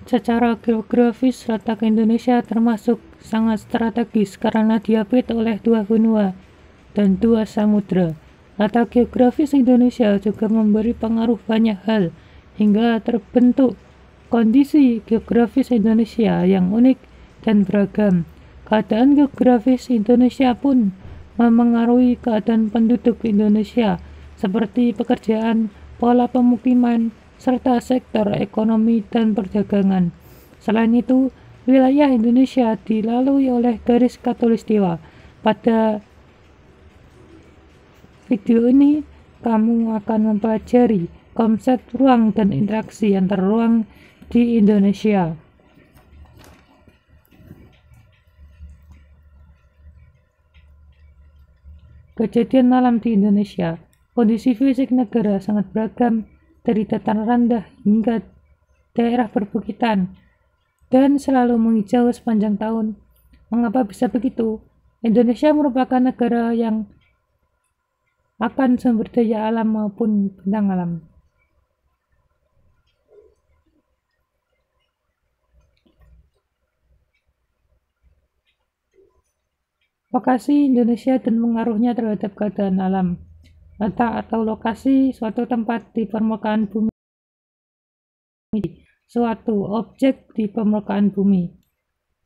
Secara geografis, letak Indonesia termasuk sangat strategis karena diapit oleh dua benua dan dua samudra. Letak geografis Indonesia juga memberi pengaruh banyak hal hingga terbentuk kondisi geografis Indonesia yang unik dan beragam. Keadaan geografis Indonesia pun memengaruhi keadaan penduduk Indonesia seperti pekerjaan, pola pemukiman, serta sektor ekonomi dan perdagangan. Selain itu, wilayah Indonesia dilalui oleh garis khatulistiwa. Pada video ini, kamu akan mempelajari konsep ruang dan interaksi antar ruang di Indonesia. Kejadian alam di Indonesia. Kondisi fisik negara sangat beragam, dari dataran rendah hingga daerah perbukitan, dan selalu menghijau sepanjang tahun. Mengapa bisa begitu? Indonesia merupakan negara yang akan sumber daya alam maupun bentang alam. Lokasi Indonesia dan pengaruhnya terhadap keadaan alam. Letak atau lokasi suatu tempat di permukaan bumi, suatu objek di permukaan bumi,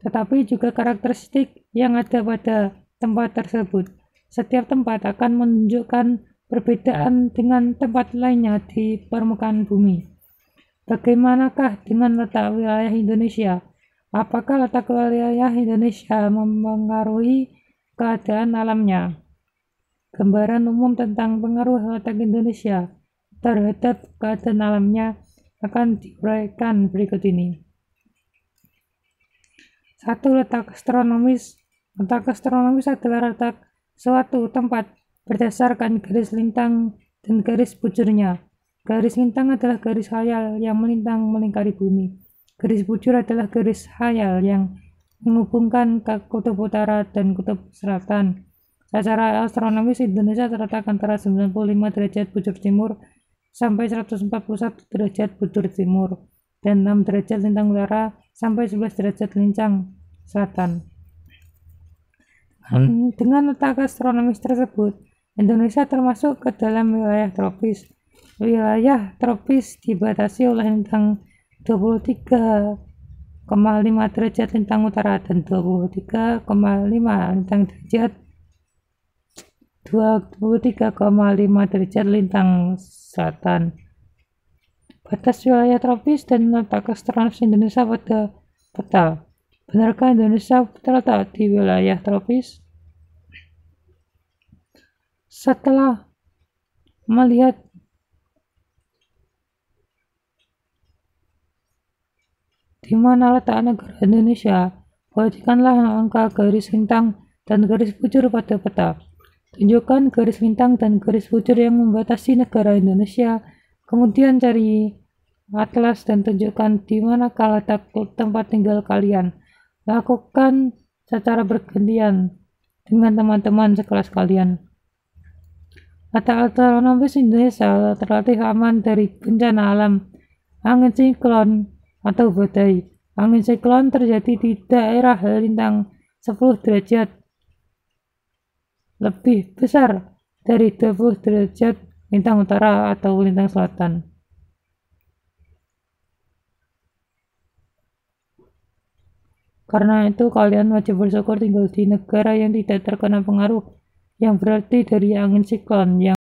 tetapi juga karakteristik yang ada pada tempat tersebut. Setiap tempat akan menunjukkan perbedaan dengan tempat lainnya di permukaan bumi. Bagaimanakah dengan letak wilayah Indonesia? Apakah letak wilayah Indonesia memengaruhi keadaan alamnya? Gambaran umum tentang pengaruh letak Indonesia terhadap keadaan alamnya akan diuraikan berikut ini. 1. Letak astronomis. Letak astronomis adalah letak suatu tempat berdasarkan garis lintang dan garis bujurnya. Garis lintang adalah garis khayal yang melintang melingkari bumi. Garis bujur adalah garis khayal yang menghubungkan ke kutub utara dan kutub selatan. Secara astronomis, Indonesia terletak antara 95 derajat bujur timur sampai 141 derajat bujur timur dan 6 derajat lintang utara sampai 11 derajat lintang selatan. Dengan letak astronomis tersebut, Indonesia termasuk ke dalam wilayah tropis. Wilayah tropis dibatasi oleh lintang 23,5 derajat lintang utara dan 23,5 lintang derajat 23,5 derajat lintang selatan. Batas wilayah tropis dan letak astronomis Indonesia pada peta. Benarkah Indonesia terletak di wilayah tropis? Setelah melihat di mana letak negara Indonesia, perhatikanlah angka garis lintang dan garis bujur pada peta. Tunjukkan garis lintang dan garis bujur yang membatasi negara Indonesia. Kemudian cari atlas dan tunjukkan di mana letak tempat tinggal kalian. Lakukan secara bergantian dengan teman-teman sekelas kalian. Letak astronomis Indonesia relatif aman dari bencana alam, angin siklon atau badai. Angin siklon terjadi di daerah lintang 10 derajat lebih besar dari 20 derajat lintang utara atau lintang selatan. Karena itu, kalian wajib bersyukur tinggal di negara yang tidak terkena pengaruh yang berarti dari angin siklon yang